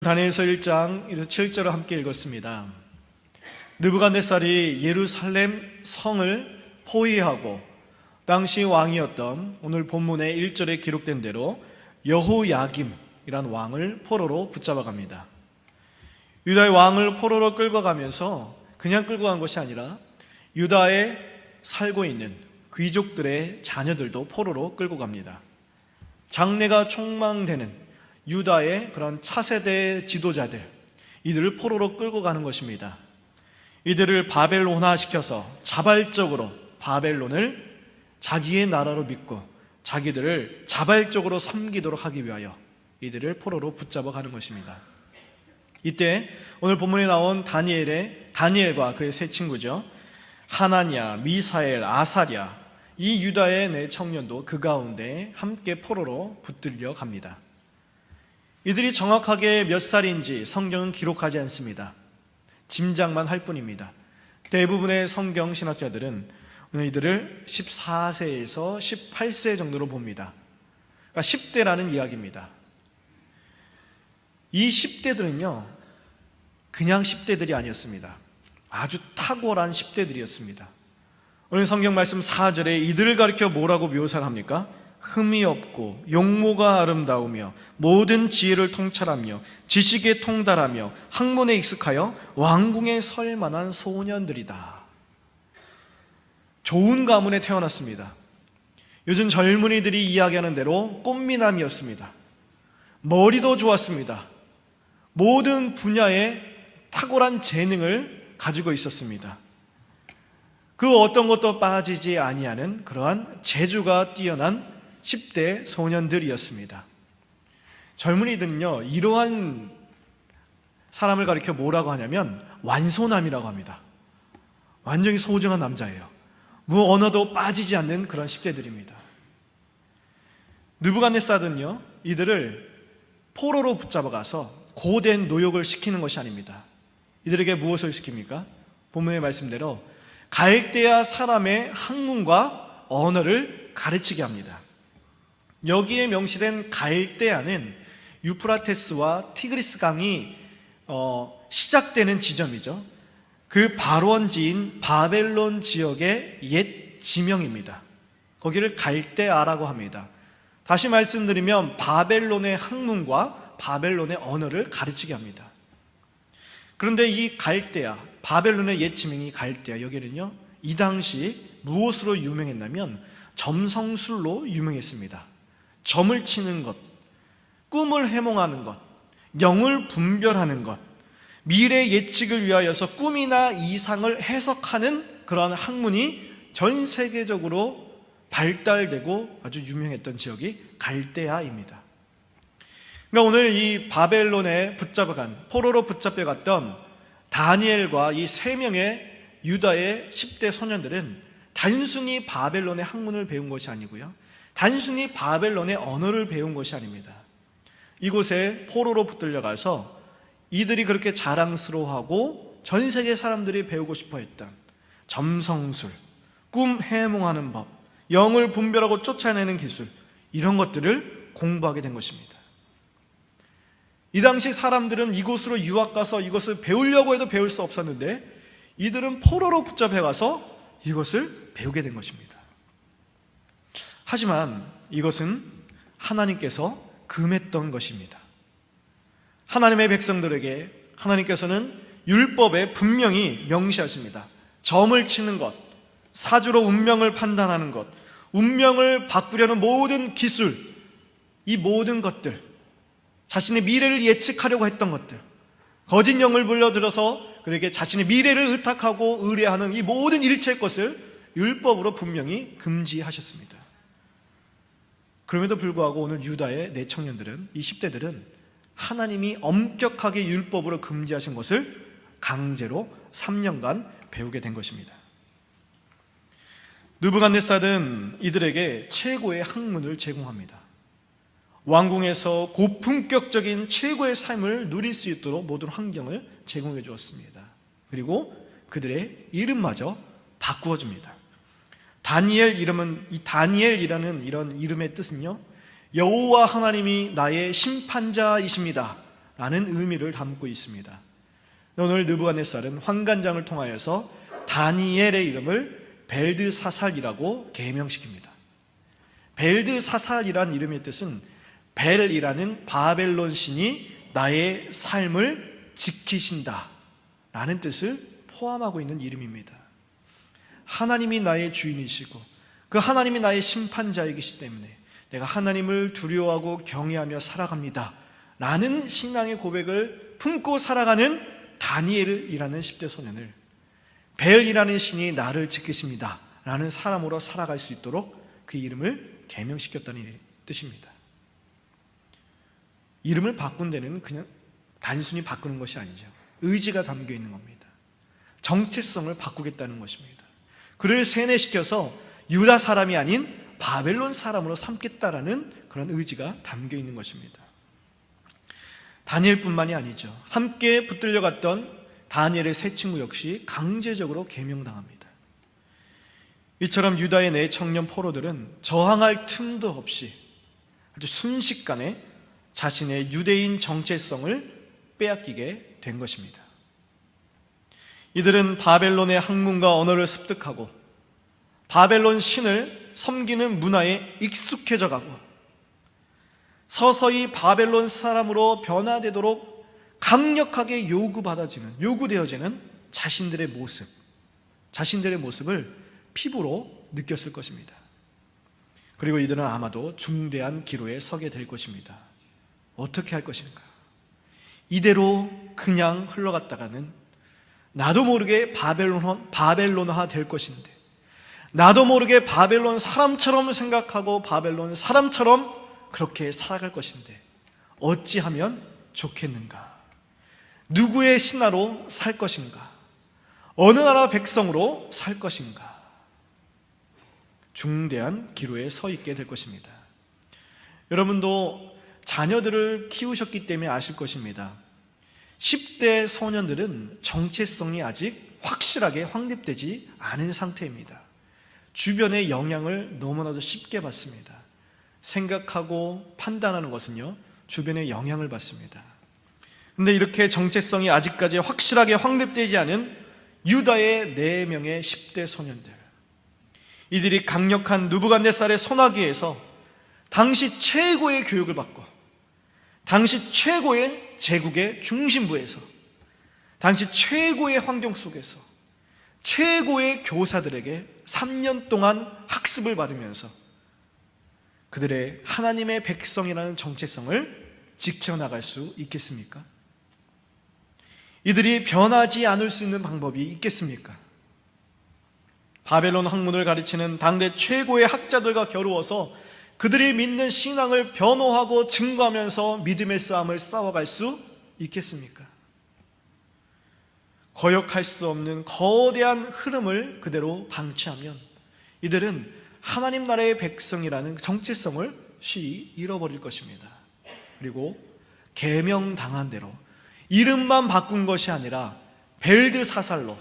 다니엘서 1장 7절을 함께 읽었습니다. 느부갓네살이 예루살렘 성을 포위하고 당시 왕이었던 오늘 본문의 1절에 기록된 대로 여호야김이란 왕을 포로로 붙잡아 갑니다. 유다의 왕을 포로로 끌고 가면서 그냥 끌고 간 것이 아니라 유다에 살고 있는 귀족들의 자녀들도 포로로 끌고 갑니다. 장래가 촉망되는 유다의 그런 차세대 지도자들, 이들을 포로로 끌고 가는 것입니다. 이들을 바벨론화시켜서 자발적으로 바벨론을 자기의 나라로 믿고 자기들을 자발적으로 섬기도록 하기 위하여 이들을 포로로 붙잡아 가는 것입니다. 이때 오늘 본문에 나온 다니엘과 그의 세 친구죠, 하나냐, 미사엘, 아사랴, 이 유다의 네 청년도 그 가운데 함께 포로로 붙들려 갑니다. 이들이 정확하게 몇 살인지 성경은 기록하지 않습니다. 짐작만 할 뿐입니다. 대부분의 성경 신학자들은 이들을 14세에서 18세 정도로 봅니다. 그러니까 10대라는 이야기입니다. 이 10대들은요, 그냥 10대들이 아니었습니다. 아주 탁월한 10대들이었습니다. 오늘 성경 말씀 4절에 이들을 가리켜 뭐라고 묘사를 합니까? 흠이 없고 용모가 아름다우며 모든 지혜를 통찰하며 지식에 통달하며 학문에 익숙하여 왕궁에 설 만한 소년들이다. 좋은 가문에 태어났습니다. 요즘 젊은이들이 이야기하는 대로 꽃미남이었습니다. 머리도 좋았습니다. 모든 분야에 탁월한 재능을 가지고 있었습니다. 그 어떤 것도 빠지지 아니하는 그러한 재주가 뛰어난 10대 소년들이었습니다. 젊은이들은요, 이러한 사람을 가리켜 뭐라고 하냐면 완소남이라고 합니다. 완전히 소중한 남자예요. 무 언어도 빠지지 않는 그런 10대들입니다. 느부갓네살은요, 이들을 포로로 붙잡아 가서 고된 노역을 시키는 것이 아닙니다. 이들에게 무엇을 시킵니까? 본문의 말씀대로 갈대아 사람의 학문과 언어를 가르치게 합니다. 여기에 명시된 갈대아는 유프라테스와 티그리스 강이 시작되는 지점이죠. 그 발원지인 바벨론 지역의 옛 지명입니다. 거기를 갈대아라고 합니다. 다시 말씀드리면 바벨론의 학문과 바벨론의 언어를 가르치게 합니다. 그런데 이 갈대아, 바벨론의 옛 지명이 갈대아, 여기는요, 이 당시 무엇으로 유명했냐면 점성술로 유명했습니다. 점을 치는 것, 꿈을 해몽하는 것, 영을 분별하는 것, 미래 예측을 위하여서 꿈이나 이상을 해석하는 그러한 학문이 전 세계적으로 발달되고 아주 유명했던 지역이 갈대아입니다. 그러니까 오늘 이 바벨론에 포로로 붙잡혀갔던 다니엘과 이 세 명의 유다의 10대 소년들은 단순히 바벨론의 학문을 배운 것이 아니고요, 단순히 바벨론의 언어를 배운 것이 아닙니다. 이곳에 포로로 붙들려가서 이들이 그렇게 자랑스러워하고 전 세계 사람들이 배우고 싶어 했던 점성술, 꿈 해몽하는 법, 영을 분별하고 쫓아내는 기술, 이런 것들을 공부하게 된 것입니다. 이 당시 사람들은 이곳으로 유학 가서 이것을 배우려고 해도 배울 수 없었는데 이들은 포로로 붙잡혀가서 이것을 배우게 된 것입니다. 하지만 이것은 하나님께서 금했던 것입니다. 하나님의 백성들에게 하나님께서는 율법에 분명히 명시하십니다. 점을 치는 것, 사주로 운명을 판단하는 것, 운명을 바꾸려는 모든 기술, 이 모든 것들, 자신의 미래를 예측하려고 했던 것들, 거짓 영을 불러들여서 그에게 자신의 미래를 의탁하고 의뢰하는 이 모든 일체의 것을 율법으로 분명히 금지하셨습니다. 그럼에도 불구하고 오늘 유다의 네 청년들은, 이 10대들은 하나님이 엄격하게 율법으로 금지하신 것을 강제로 3년간 배우게 된 것입니다. 느부갓네살은 이들에게 최고의 학문을 제공합니다. 왕궁에서 고품격적인 최고의 삶을 누릴 수 있도록 모든 환경을 제공해 주었습니다. 그리고 그들의 이름마저 바꾸어 줍니다. 이 다니엘이라는 이런 이름의 뜻은요, 여호와 하나님이 나의 심판자이십니다 라는 의미를 담고 있습니다. 오늘 느부갓네살은 환관장을 통하여서 다니엘의 이름을 벨드사살이라고 계명시킵니다. 벨드사살이란 이름의 뜻은 벨이라는 바벨론 신이 나의 삶을 지키신다 라는 뜻을 포함하고 있는 이름입니다. 하나님이 나의 주인이시고 그 하나님이 나의 심판자이기 때문에 내가 하나님을 두려워하고 경외하며 살아갑니다 라는 신앙의 고백을 품고 살아가는 다니엘이라는 10대 소년을 벨이라는 신이 나를 지키십니다 라는 사람으로 살아갈 수 있도록 그 이름을 계명시켰다는 뜻입니다. 이름을 바꾼 데는 그냥 단순히 바꾸는 것이 아니죠. 의지가 담겨 있는 겁니다. 정체성을 바꾸겠다는 것입니다. 그를 세뇌시켜서 유다 사람이 아닌 바벨론 사람으로 삼겠다라는 그런 의지가 담겨 있는 것입니다. 다니엘뿐만이 아니죠. 함께 붙들려 갔던 다니엘의 세 친구 역시 강제적으로 계명당합니다. 이처럼 유다의 네 청년 포로들은 저항할 틈도 없이 아주 순식간에 자신의 유대인 정체성을 빼앗기게 된 것입니다. 이들은 바벨론의 학문과 언어를 습득하고 바벨론 신을 섬기는 문화에 익숙해져 가고 서서히 바벨론 사람으로 변화되도록 강력하게 요구되어지는 자신들의 모습을 피부로 느꼈을 것입니다. 그리고 이들은 아마도 중대한 기로에 서게 될 것입니다. 어떻게 할 것인가? 이대로 그냥 흘러갔다가는 나도 모르게 바벨론화 될 것인데, 나도 모르게 바벨론 사람처럼 생각하고 바벨론 사람처럼 그렇게 살아갈 것인데 어찌하면 좋겠는가? 누구의 신하로 살 것인가? 어느 나라 백성으로 살 것인가? 중대한 기로에 서 있게 될 것입니다. 여러분도 자녀들을 키우셨기 때문에 아실 것입니다. 10대 소년들은 정체성이 아직 확실하게 확립되지 않은 상태입니다. 주변의 영향을 너무나도 쉽게 받습니다. 생각하고 판단하는 것은요, 주변의 영향을 받습니다. 근데 이렇게 정체성이 아직까지 확실하게 확립되지 않은 유다의 4명의 10대 소년들, 이들이 강력한 느부갓네살의 손아귀에서 당시 최고의 교육을 받고 당시 최고의 제국의 중심부에서 당시 최고의 환경 속에서 최고의 교사들에게 3년 동안 학습을 받으면서 그들의 하나님의 백성이라는 정체성을 지켜나갈 수 있겠습니까? 이들이 변하지 않을 수 있는 방법이 있겠습니까? 바벨론 학문을 가르치는 당대 최고의 학자들과 겨루어서 그들이 믿는 신앙을 변호하고 증거하면서 믿음의 싸움을 싸워갈 수 있겠습니까? 거역할 수 없는 거대한 흐름을 그대로 방치하면 이들은 하나님 나라의 백성이라는 정체성을 쉬이 잃어버릴 것입니다. 그리고 계명당한 대로 이름만 바꾼 것이 아니라 벨드사살로,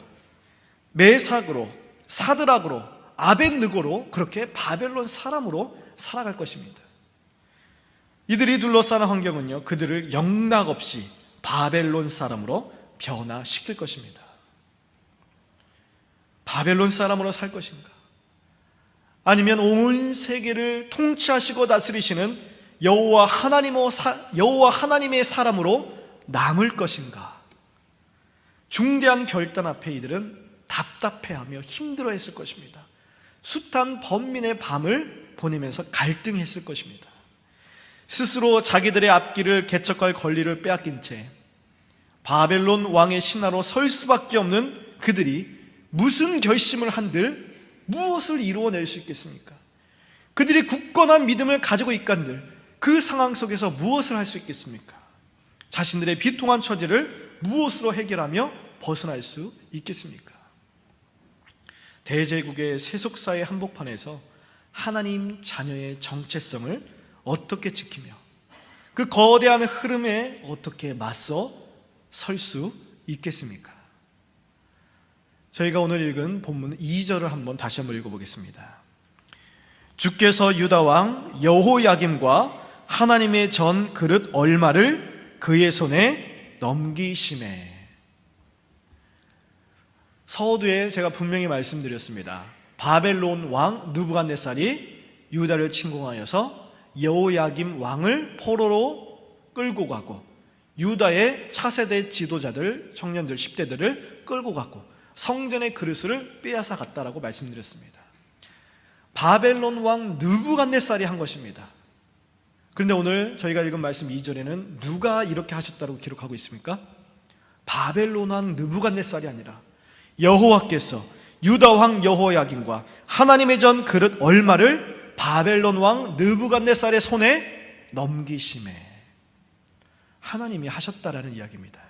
메삭으로, 사드락으로, 아벳느고로 그렇게 바벨론 사람으로 살아갈 것입니다. 이들이 둘러싸는 환경은요, 그들을 영락없이 바벨론 사람으로 변화시킬 것입니다. 바벨론 사람으로 살 것인가? 아니면 온 세계를 통치하시고 다스리시는 여호와 하나님의 사람으로 남을 것인가? 중대한 결단 앞에 이들은 답답해하며 힘들어했을 것입니다. 숱한 번민의 밤을 보내면서 갈등했을 것입니다. 스스로 자기들의 앞길을 개척할 권리를 빼앗긴 채 바벨론 왕의 신하로 설 수밖에 없는 그들이 무슨 결심을 한들 무엇을 이루어낼 수 있겠습니까? 그들이 굳건한 믿음을 가지고 있간들 그 상황 속에서 무엇을 할 수 있겠습니까? 자신들의 비통한 처지를 무엇으로 해결하며 벗어날 수 있겠습니까? 대제국의 세속사의 한복판에서 하나님 자녀의 정체성을 어떻게 지키며 그 거대한 흐름에 어떻게 맞서 설 수 있겠습니까? 저희가 오늘 읽은 본문 2절을 다시 한번 읽어보겠습니다. 주께서 유다 왕 여호야김과 하나님의 전 그릇 얼마를 그의 손에 넘기심에. 서두에 제가 분명히 말씀드렸습니다. 바벨론 왕 느부갓네살이 유다를 침공하여서 여호야김 왕을 포로로 끌고 가고 유다의 차세대 지도자들, 청년들, 10대들을 끌고 갔고 성전의 그릇을 빼앗아 갔다라고 말씀드렸습니다. 바벨론 왕 느부갓네살이 한 것입니다. 그런데 오늘 저희가 읽은 말씀 2절에는 누가 이렇게 하셨다고 기록하고 있습니까? 바벨론 왕 느부갓네살이 아니라 여호와께서 유다 왕 여호야김과 하나님의 전 그릇 얼마를 바벨론 왕 느부갓네살의 손에 넘기심에. 하나님이 하셨다라는 이야기입니다.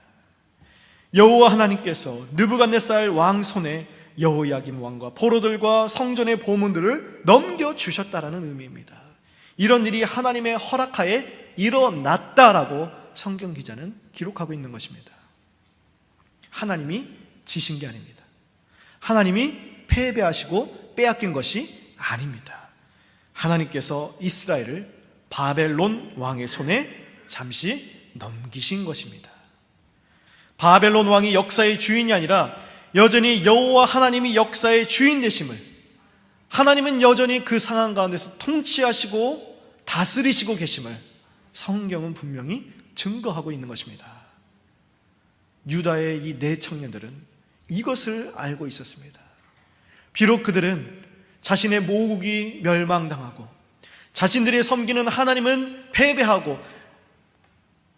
여호와 하나님께서 느부갓네살 왕 손에 여호야김 왕과 포로들과 성전의 보물들을 넘겨주셨다라는 의미입니다. 이런 일이 하나님의 허락하에 일어났다라고 성경 기자는 기록하고 있는 것입니다. 하나님이 지신 게 아닙니다. 하나님이 패배하시고 빼앗긴 것이 아닙니다. 하나님께서 이스라엘을 바벨론 왕의 손에 잠시 넘기신 것입니다. 바벨론 왕이 역사의 주인이 아니라 여전히 여호와 하나님이 역사의 주인 되심을, 하나님은 여전히 그 상황 가운데서 통치하시고 다스리시고 계심을 성경은 분명히 증거하고 있는 것입니다. 유다의 이 네 청년들은 이것을 알고 있었습니다. 비록 그들은 자신의 모국이 멸망당하고 자신들이 섬기는 하나님은 패배하고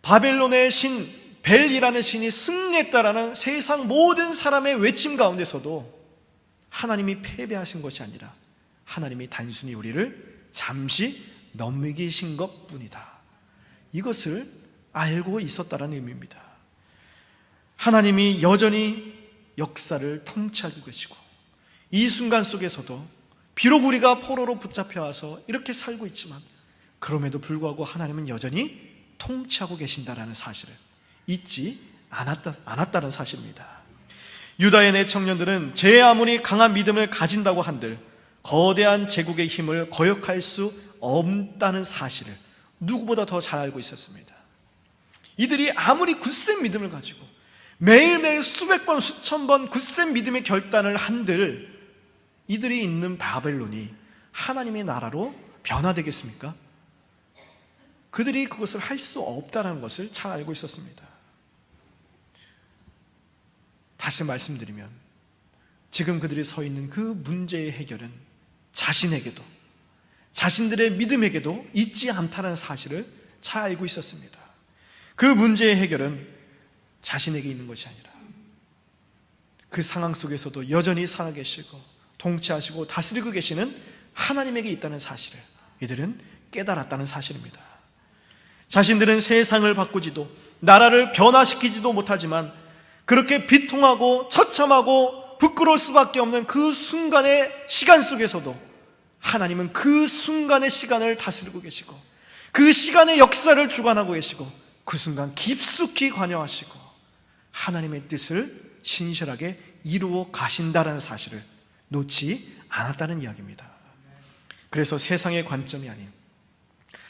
바벨론의 신 벨이라는 신이 승리했다라는 세상 모든 사람의 외침 가운데서도 하나님이 패배하신 것이 아니라 하나님이 단순히 우리를 잠시 넘기신 것뿐이다, 이것을 알고 있었다라는 의미입니다. 하나님이 여전히 역사를 통치하고 계시고 이 순간 속에서도 비록 우리가 포로로 붙잡혀 와서 이렇게 살고 있지만 그럼에도 불구하고 하나님은 여전히 통치하고 계신다라는 사실을 잊지 않았다는 사실입니다. 유다의 네 청년들은 제 아무리 강한 믿음을 가진다고 한들 거대한 제국의 힘을 거역할 수 없다는 사실을 누구보다 더 잘 알고 있었습니다. 이들이 아무리 굳센 믿음을 가지고 매일매일 수백 번 수천 번 굳센 믿음의 결단을 한들 이들이 있는 바벨론이 하나님의 나라로 변화되겠습니까? 그들이 그것을 할 수 없다는 것을 잘 알고 있었습니다. 다시 말씀드리면 지금 그들이 서 있는 그 문제의 해결은 자신에게도 자신들의 믿음에게도 있지 않다는 사실을 잘 알고 있었습니다. 그 문제의 해결은 자신에게 있는 것이 아니라 그 상황 속에서도 여전히 살아계시고 통치하시고 다스리고 계시는 하나님에게 있다는 사실을 이들은 깨달았다는 사실입니다. 자신들은 세상을 바꾸지도 나라를 변화시키지도 못하지만 그렇게 비통하고 처참하고 부끄러울 수밖에 없는 그 순간의 시간 속에서도 하나님은 그 순간의 시간을 다스리고 계시고 그 시간의 역사를 주관하고 계시고 그 순간 깊숙이 관여하시고 하나님의 뜻을 신실하게 이루어 가신다는 사실을 놓지 않았다는 이야기입니다. 그래서 세상의 관점이 아닌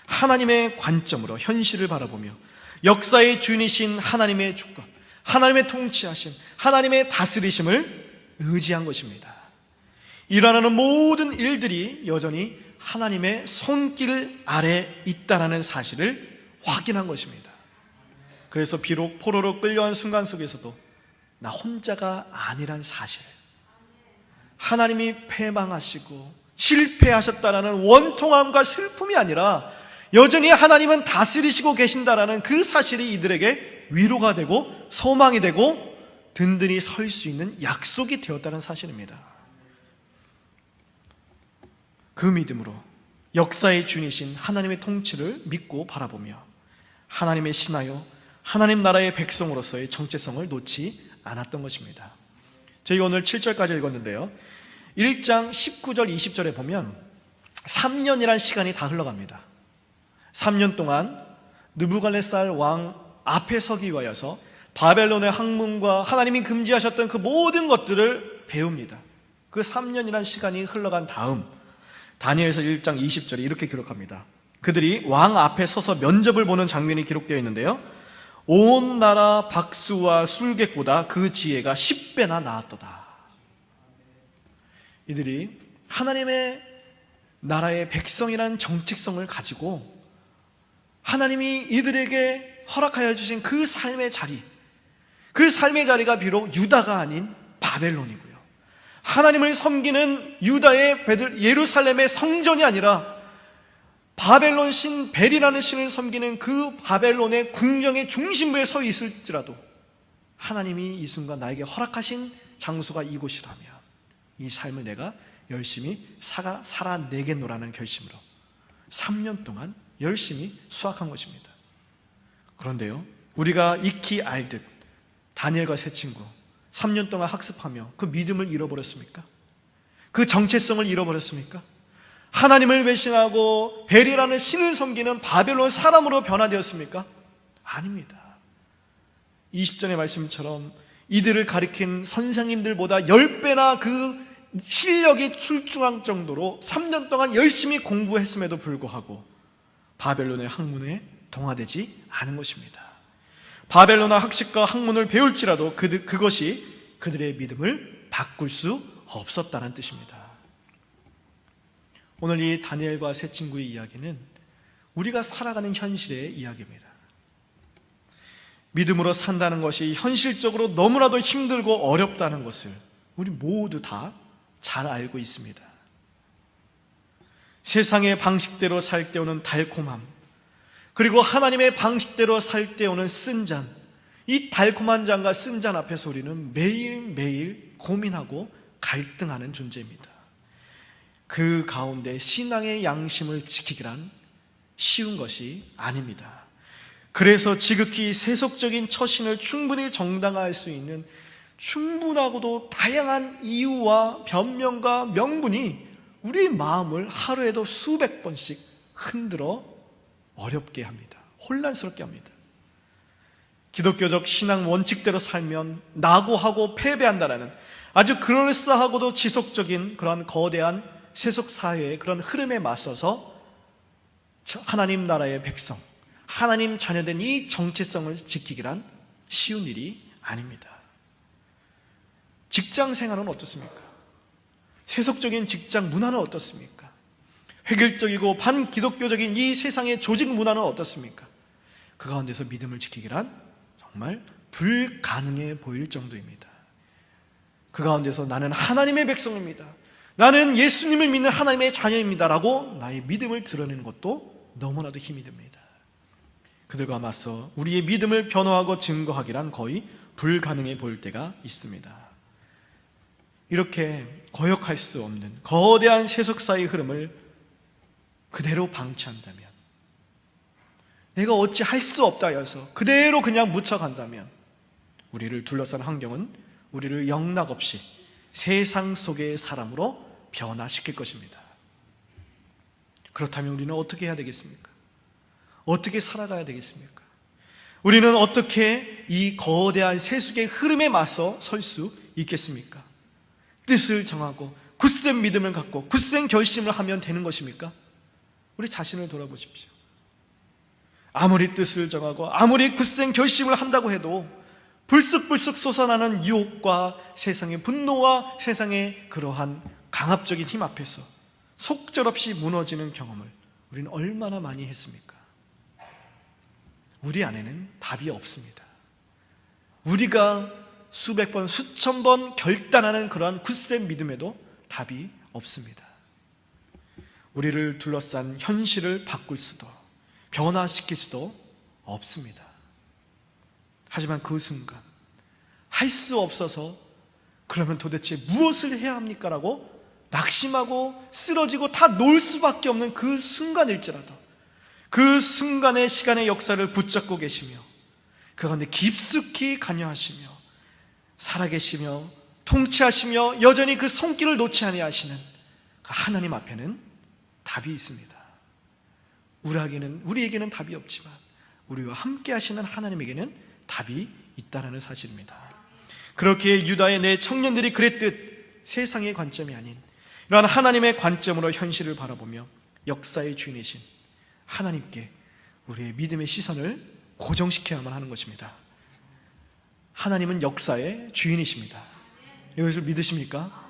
하나님의 관점으로 현실을 바라보며 역사의 주인이신 하나님의 주권, 하나님의 통치하심, 하나님의 다스리심을 의지한 것입니다. 일어나는 모든 일들이 여전히 하나님의 손길 아래 있다는 사실을 확인한 것입니다. 그래서 비록 포로로 끌려간 순간 속에서도 나 혼자가 아니란 사실, 하나님이 패망하시고 실패하셨다라는 원통함과 슬픔이 아니라 여전히 하나님은 다스리시고 계신다라는 그 사실이 이들에게 위로가 되고 소망이 되고 든든히 설 수 있는 약속이 되었다는 사실입니다. 그 믿음으로 역사의 주인이신 하나님의 통치를 믿고 바라보며 하나님의 신하여 하나님 나라의 백성으로서의 정체성을 놓지 않았던 것입니다. 저희가 오늘 7절까지 읽었는데요, 1장 19절 20절에 보면 3년이란 시간이 다 흘러갑니다. 3년 동안 느부갓네살 왕 앞에 서기 위하여서 바벨론의 학문과 하나님이 금지하셨던 그 모든 것들을 배웁니다. 그 3년이란 시간이 흘러간 다음 다니엘서 1장 20절에 이렇게 기록합니다. 그들이 왕 앞에 서서 면접을 보는 장면이 기록되어 있는데요, 온 나라 박수와 술객보다 그 지혜가 10배나 나았도다. 이들이 하나님의 나라의 백성이라는 정체성을 가지고 하나님이 이들에게 허락하여 주신 그 삶의 자리, 그 삶의 자리가 비록 유다가 아닌 바벨론이고요, 하나님을 섬기는 유다의 예루살렘의 성전이 아니라 바벨론 신 벨이라는 신을 섬기는 그 바벨론의 궁정의 중심부에 서 있을지라도 하나님이 이 순간 나에게 허락하신 장소가 이곳이라면 이 삶을 내가 열심히 살아내겠노라는 결심으로 3년 동안 열심히 수확한 것입니다. 그런데요, 우리가 익히 알듯 다니엘과 세 친구 3년 동안 학습하며 그 믿음을 잃어버렸습니까? 그 정체성을 잃어버렸습니까? 하나님을 배신하고 벨이라는 신을 섬기는 바벨론 사람으로 변화되었습니까? 아닙니다. 20절의 말씀처럼 이들을 가리킨 선생님들보다 10배나 그 실력이 출중한 정도로 3년 동안 열심히 공부했음에도 불구하고 바벨론의 학문에 동화되지 않은 것입니다. 바벨론의 학식과 학문을 배울지라도 그것이 그들의 믿음을 바꿀 수 없었다는 뜻입니다. 오늘 이 다니엘과 세 친구의 이야기는 우리가 살아가는 현실의 이야기입니다. 믿음으로 산다는 것이 현실적으로 너무나도 힘들고 어렵다는 것을 우리 모두 다 잘 알고 있습니다. 세상의 방식대로 살 때 오는 달콤함, 그리고 하나님의 방식대로 살 때 오는 쓴 잔, 이 달콤한 잔과 쓴 잔 앞에서 우리는 매일매일 고민하고 갈등하는 존재입니다. 그 가운데 신앙의 양심을 지키기란 쉬운 것이 아닙니다. 그래서 지극히 세속적인 처신을 충분히 정당화할 수 있는 충분하고도 다양한 이유와 변명과 명분이 우리 마음을 하루에도 수백 번씩 흔들어 어렵게 합니다. 혼란스럽게 합니다. 기독교적 신앙 원칙대로 살면 낙오하고 패배한다는 아주 그럴싸하고도 지속적인 그런 거대한 세속 사회의 그런 흐름에 맞서서 하나님 나라의 백성, 하나님 자녀된 이 정체성을 지키기란 쉬운 일이 아닙니다. 직장 생활은 어떻습니까? 세속적인 직장 문화는 어떻습니까? 획일적이고 반기독교적인 이 세상의 조직 문화는 어떻습니까? 그 가운데서 믿음을 지키기란 정말 불가능해 보일 정도입니다. 그 가운데서 나는 하나님의 백성입니다, 나는 예수님을 믿는 하나님의 자녀입니다 라고 나의 믿음을 드러내는 것도 너무나도 힘이 듭니다. 그들과 맞서 우리의 믿음을 변호하고 증거하기란 거의 불가능해 보일 때가 있습니다. 이렇게 거역할 수 없는 거대한 세속사의 흐름을 그대로 방치한다면, 내가 어찌 할 수 없다 해서 그대로 그냥 묻혀간다면 우리를 둘러싼 환경은 우리를 영락없이 세상 속의 사람으로 변화시킬 것입니다. 그렇다면 우리는 어떻게 해야 되겠습니까? 어떻게 살아가야 되겠습니까? 우리는 어떻게 이 거대한 세속의 흐름에 맞서 설 수 있겠습니까? 뜻을 정하고 굳센 믿음을 갖고 굳센 결심을 하면 되는 것입니까? 우리 자신을 돌아보십시오. 아무리 뜻을 정하고 아무리 굳센 결심을 한다고 해도 불쑥불쑥 솟아나는 유혹과 세상의 분노와 세상의 그러한 강압적인 힘 앞에서 속절없이 무너지는 경험을 우리는 얼마나 많이 했습니까? 우리 안에는 답이 없습니다. 우리가 수백 번, 수천 번 결단하는 그러한 굳센 믿음에도 답이 없습니다. 우리를 둘러싼 현실을 바꿀 수도 변화시킬 수도 없습니다. 하지만 그 순간 할 수 없어서 그러면 도대체 무엇을 해야 합니까? 라고 낙심하고 쓰러지고 다 놓을 수밖에 없는 그 순간일지라도 그 순간의 시간의 역사를 붙잡고 계시며 그 가운데 깊숙이 관여하시며 살아계시며 통치하시며 여전히 그 손길을 놓지 아니하시는 그 하나님 앞에는 답이 있습니다. 우리에게는 답이 없지만 우리와 함께 하시는 하나님에게는 답이 있다는 사실입니다. 그렇게 유다의 내 청년들이 그랬듯 세상의 관점이 아닌 이러한 하나님의 관점으로 현실을 바라보며 역사의 주인이신 하나님께 우리의 믿음의 시선을 고정시켜야만 하는 것입니다. 하나님은 역사의 주인이십니다. 이것을 믿으십니까?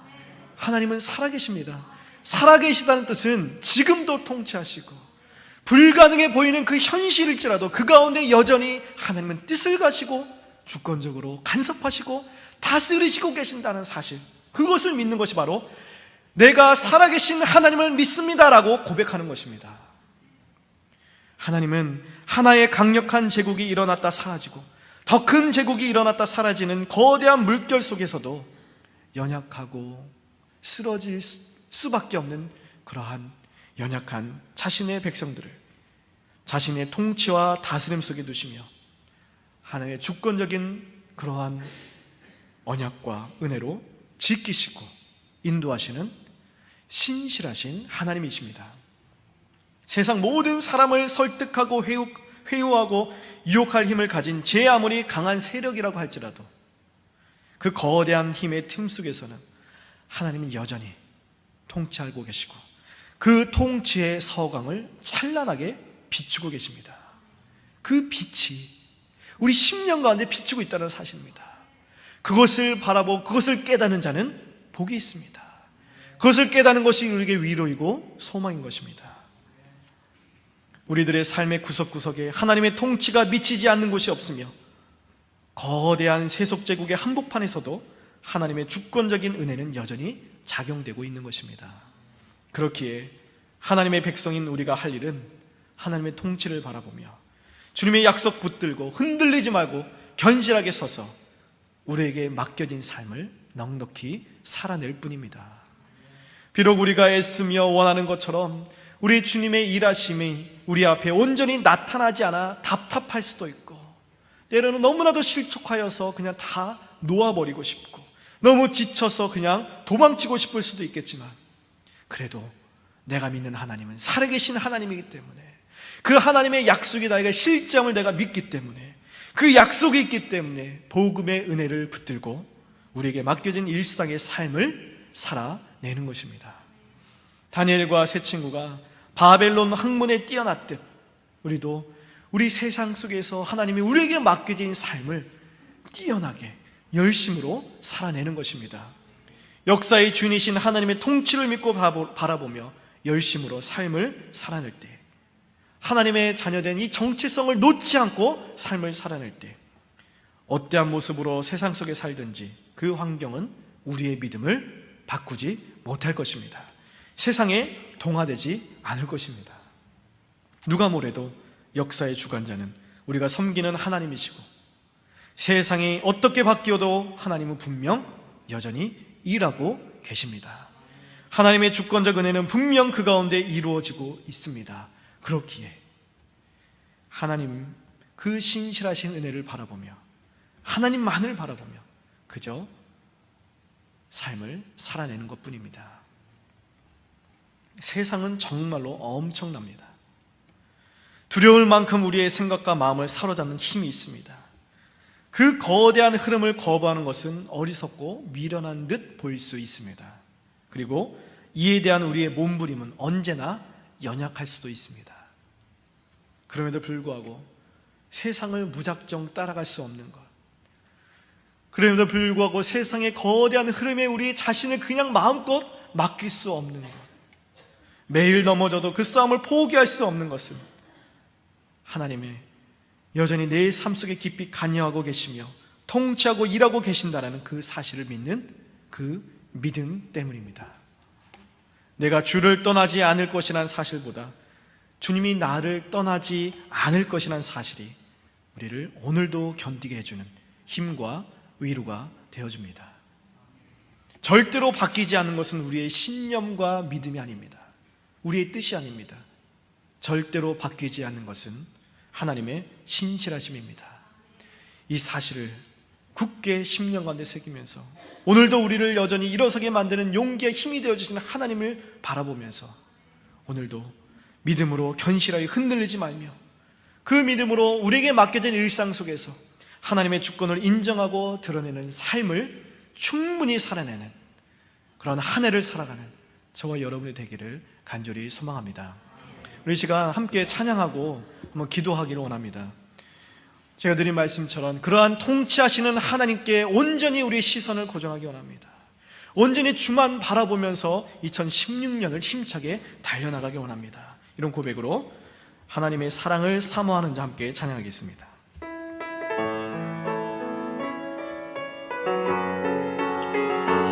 하나님은 살아계십니다. 살아계시다는 뜻은 지금도 통치하시고 불가능해 보이는 그 현실일지라도 그 가운데 여전히 하나님은 뜻을 가지고 주권적으로 간섭하시고 다스리시고 계신다는 사실, 그것을 믿는 것이 바로 내가 살아계신 하나님을 믿습니다라고 고백하는 것입니다. 하나님은 하나의 강력한 제국이 일어났다 사라지고 더 큰 제국이 일어났다 사라지는 거대한 물결 속에서도 연약하고 쓰러질 수밖에 없는 그러한 연약한 자신의 백성들을 자신의 통치와 다스림 속에 두시며 하나님의 주권적인 그러한 언약과 은혜로 지키시고 인도하시는 신실하신 하나님이십니다. 세상 모든 사람을 설득하고 회유하고 유혹할 힘을 가진 제 아무리 강한 세력이라고 할지라도 그 거대한 힘의 틈 속에서는 하나님은 여전히 통치하고 계시고 그 통치의 서광을 찬란하게 비추고 계십니다. 그 빛이 우리 심령 가운데 비추고 있다는 사실입니다. 그것을 바라보고 그것을 깨닫는 자는 복이 있습니다. 그것을 깨닫는 것이 우리에게 위로이고 소망인 것입니다. 우리들의 삶의 구석구석에 하나님의 통치가 미치지 않는 곳이 없으며 거대한 세속제국의 한복판에서도 하나님의 주권적인 은혜는 여전히 작용되고 있는 것입니다. 그렇기에 하나님의 백성인 우리가 할 일은 하나님의 통치를 바라보며 주님의 약속 붙들고 흔들리지 말고 견실하게 서서 우리에게 맡겨진 삶을 넉넉히 살아낼 뿐입니다. 비록 우리가 애쓰며 원하는 것처럼 우리 주님의 일하심이 우리 앞에 온전히 나타나지 않아 답답할 수도 있고 때로는 너무나도 실족하여서 그냥 다 놓아버리고 싶고 너무 지쳐서 그냥 도망치고 싶을 수도 있겠지만 그래도 내가 믿는 하나님은 살아계신 하나님이기 때문에 그 하나님의 약속이 나에게 실점을 내가 믿기 때문에 그 약속이 있기 때문에 복음의 은혜를 붙들고 우리에게 맡겨진 일상의 삶을 살아내는 것입니다. 다니엘과 세 친구가 바벨론 학문에 뛰어났듯 우리도 우리 세상 속에서 하나님이 우리에게 맡겨진 삶을 뛰어나게 열심으로 살아내는 것입니다. 역사의 주인이신 하나님의 통치를 믿고 바라보며 열심으로 삶을 살아낼 때 하나님의 자녀된 이 정체성을 놓지 않고 삶을 살아낼 때 어떠한 모습으로 세상 속에 살든지 그 환경은 우리의 믿음을 바꾸지 못할 것입니다. 세상에 동화되지 않을 것입니다. 누가 뭐래도 역사의 주관자는 우리가 섬기는 하나님이시고 세상이 어떻게 바뀌어도 하나님은 분명 여전히 일하고 계십니다. 하나님의 주권적 은혜는 분명 그 가운데 이루어지고 있습니다. 그렇기에 하나님 그 신실하신 은혜를 바라보며 하나님만을 바라보며 그저 삶을 살아내는 것뿐입니다. 세상은 정말로 엄청납니다. 두려울 만큼 우리의 생각과 마음을 사로잡는 힘이 있습니다. 그 거대한 흐름을 거부하는 것은 어리석고 미련한 듯 보일 수 있습니다. 그리고 이에 대한 우리의 몸부림은 언제나 연약할 수도 있습니다. 그럼에도 불구하고 세상을 무작정 따라갈 수 없는 것, 그럼에도 불구하고 세상의 거대한 흐름에 우리 자신을 그냥 마음껏 맡길 수 없는 것, 매일 넘어져도 그 싸움을 포기할 수 없는 것은 하나님의 여전히 내 삶 속에 깊이 관여하고 계시며 통치하고 일하고 계신다는 그 사실을 믿는 그 믿음 때문입니다. 내가 주를 떠나지 않을 것이라는 사실보다 주님이 나를 떠나지 않을 것이라는 사실이 우리를 오늘도 견디게 해주는 힘과 위로가 되어줍니다. 절대로 바뀌지 않는 것은 우리의 신념과 믿음이 아닙니다. 우리의 뜻이 아닙니다. 절대로 바뀌지 않는 것은 하나님의 신실하심입니다. 이 사실을 굳게 심령 가운데 새기면서 오늘도 우리를 여전히 일어서게 만드는 용기의 힘이 되어주시는 하나님을 바라보면서 오늘도 믿음으로 견실하게 흔들리지 말며 그 믿음으로 우리에게 맡겨진 일상 속에서 하나님의 주권을 인정하고 드러내는 삶을 충분히 살아내는 그런 한 해를 살아가는 저와 여러분이 되기를 간절히 소망합니다. 우리 시간 함께 찬양하고 한번 기도하기를 원합니다. 제가 드린 말씀처럼 그러한 통치하시는 하나님께 온전히 우리의 시선을 고정하기 원합니다. 온전히 주만 바라보면서 2016년을 힘차게 달려나가기 원합니다. 이런 고백으로 하나님의 사랑을 사모하는 자 함께 찬양하겠습니다.